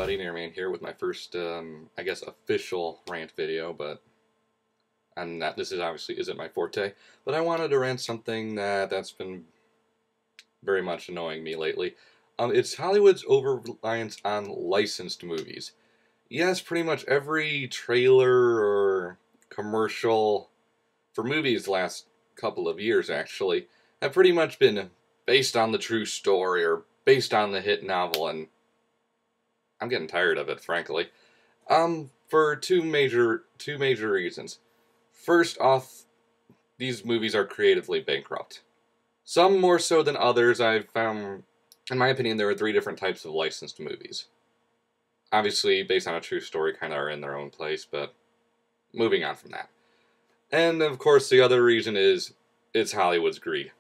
everybody, Nayrman here with my first, I guess, official rant video, and that this is obviously isn't my forte, but I wanted to rant something that's been very much annoying me lately. It's Hollywood's over-reliance on licensed movies. Yes, pretty much every trailer or commercial for movies the last couple of years, actually, have pretty much been based on the true story or based on the hit novel, and I'm getting tired of it, frankly. For two major reasons. First off, these movies are creatively bankrupt. Some more so than others. I've found, in my opinion, there are three different types of licensed movies. Obviously, based on a true story, kind of are in their own place, but moving on from that. And, of course, the other reason is, it's Hollywood's greed.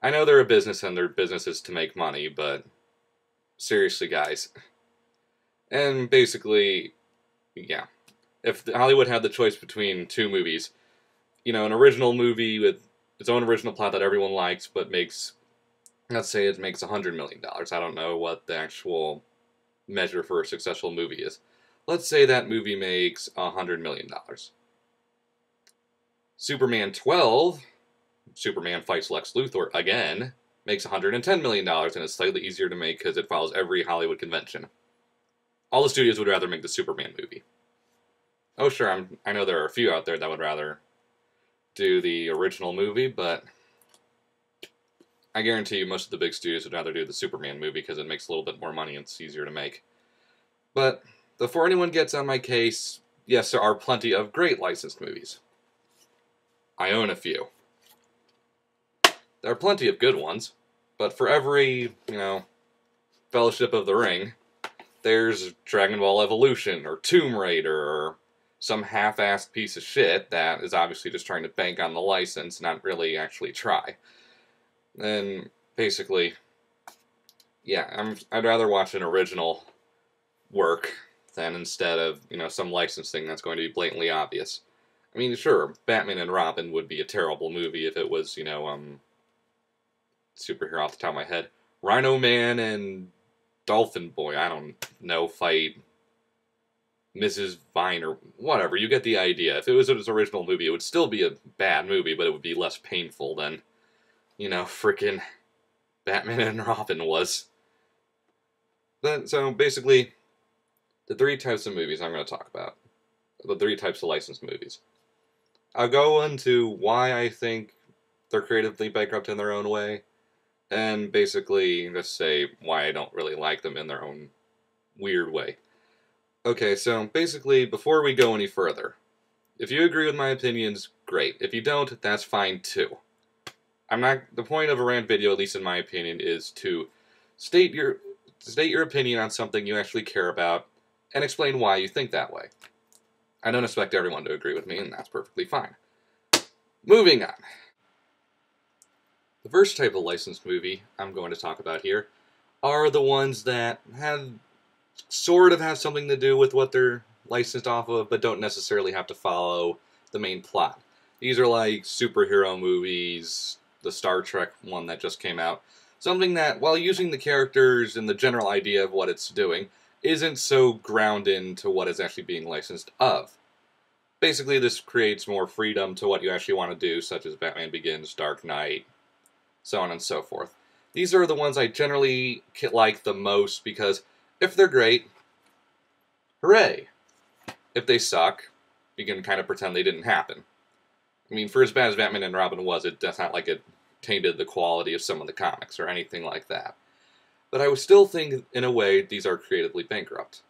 I know they're a business and their business is to make money, but seriously, guys. And basically, yeah. If Hollywood had the choice between two movies, you know, an original movie with its own original plot that everyone likes, but makes, let's say it makes $100 million. I don't know what the actual measure for a successful movie is. Let's say that movie makes $100 million. Superman 12, Superman fights Lex Luthor again, makes $110 million, and it's slightly easier to make because it follows every Hollywood convention. All the studios would rather make the Superman movie. Oh sure, I know there are a few out there that would rather do the original movie, but I guarantee you most of the big studios would rather do the Superman movie because it makes a little bit more money and it's easier to make. But before anyone gets on my case, yes, there are plenty of great licensed movies. I own a few. There are plenty of good ones, but for every, Fellowship of the Ring, there's Dragon Ball Evolution, or Tomb Raider, or some half-assed piece of shit that is obviously just trying to bank on the license, not really actually try. And basically, yeah, I'd rather watch an original work than instead of, some license thing that's going to be blatantly obvious. I mean, sure, Batman and Robin would be a terrible movie if it was, superhero off the top of my head. Rhino Man and Dolphin Boy, I don't know, fight Mrs. Vine or whatever. You get the idea. If it was its original movie, it would still be a bad movie, but it would be less painful than, frickin' Batman and Robin was. So basically, the three types of movies I'm going to talk about. The three types of licensed movies. I'll go into why I think they're creatively bankrupt in their own way, and basically just say why I don't really like them in their own weird way. Okay, so basically, before we go any further, if you agree with my opinions, great. If you don't, that's fine too. The point of a rant video, at least in my opinion, is to state your opinion on something you actually care about, and explain why you think that way. I don't expect everyone to agree with me, and that's perfectly fine. Moving on. The first type of licensed movie I'm going to talk about here are the ones that sort of have something to do with what they're licensed off of, but don't necessarily have to follow the main plot. These are like superhero movies, the Star Trek one that just came out. Something that, while using the characters and the general idea of what it's doing, isn't so ground into what it's actually being licensed of. Basically, this creates more freedom to what you actually want to do, such as Batman Begins, Dark Knight, so on and so forth. These are the ones I generally like the most because if they're great, hooray! If they suck, you can kind of pretend they didn't happen. I mean, for as bad as Batman and Robin was, it's not like it tainted the quality of some of the comics or anything like that. But I would still think, in a way, these are creatively bankrupt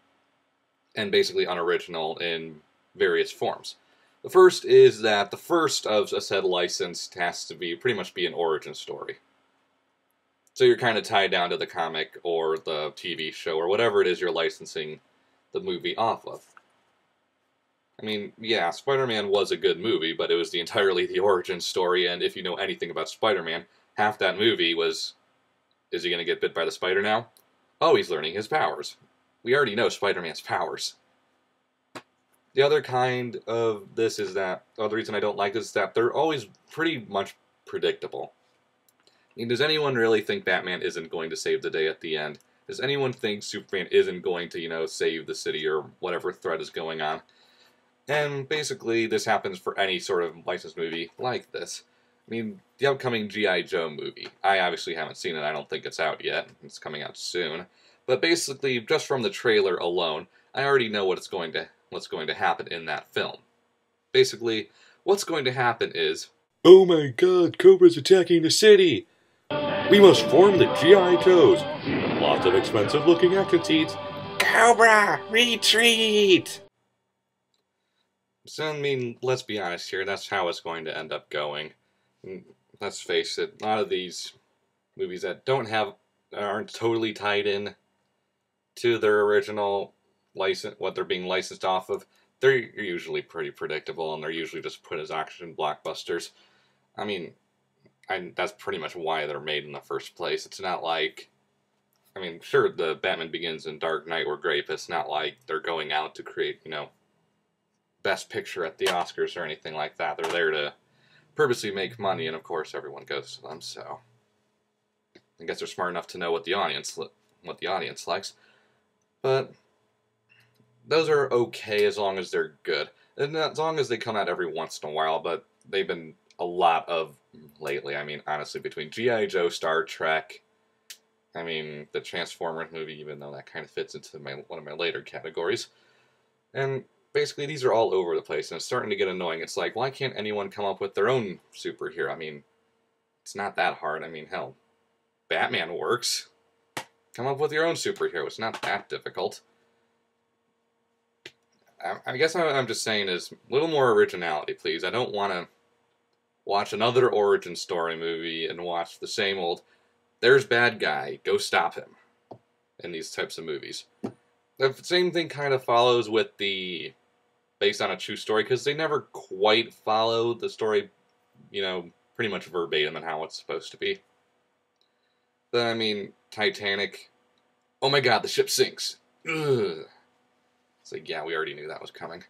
and basically unoriginal in various forms. The first is that the first of a said license has to pretty much be an origin story. So you're kind of tied down to the comic or the TV show or whatever it is you're licensing the movie off of. I mean, yeah, Spider-Man was a good movie, but it was entirely the origin story, and if you know anything about Spider-Man, half that movie was, is he going to get bit by the spider now? Oh, he's learning his powers. We already know Spider-Man's powers. The other kind of this is that, the other reason I don't like this is that they're always pretty much predictable. I mean, does anyone really think Batman isn't going to save the day at the end? Does anyone think Superman isn't going to, you know, save the city or whatever threat is going on? And basically, this happens for any sort of licensed movie like this. I mean, the upcoming G.I. Joe movie. I obviously haven't seen it. I don't think it's out yet. It's coming out soon. But basically, just from the trailer alone, I already know what's going to happen in that film. Basically, what's going to happen is, "Oh my god, Cobra's attacking the city! We must form the G.I. Joes! Lots of expensive looking action scenes. Cobra, retreat!" So, I mean, let's be honest here, that's how it's going to end up going. Let's face it, a lot of these movies that aren't totally tied in to their original license, what they're being licensed off of, they're usually pretty predictable, and they're usually just put as action blockbusters. I mean, that's pretty much why they're made in the first place. It's not like, I mean, sure, the Batman Begins and Dark Knight were great, but it's not like they're going out to create, you know, Best Picture at the Oscars or anything like that. They're there to purposely make money, and of course everyone goes to them, so I guess they're smart enough to know what the audience likes. But those are okay as long as they're good. And as long as they come out every once in a while, but they've been a lot of lately. I mean, honestly, between G.I. Joe, Star Trek, I mean, the Transformers movie, even though that kind of fits into one of my later categories. And basically, these are all over the place, and it's starting to get annoying. It's like, why can't anyone come up with their own superhero? I mean, it's not that hard. I mean, hell, Batman works. Come up with your own superhero. It's not that difficult. I guess what I'm just saying is a little more originality, please. I don't want to watch another origin story movie and watch the same old, there's bad guy, go stop him, in these types of movies. The same thing kind of follows with the based on a true story, because they never quite follow the story, you know, pretty much verbatim and how it's supposed to be. But, I mean, Titanic, oh my god, the ship sinks. Ugh. It's like, yeah, we already knew that was coming.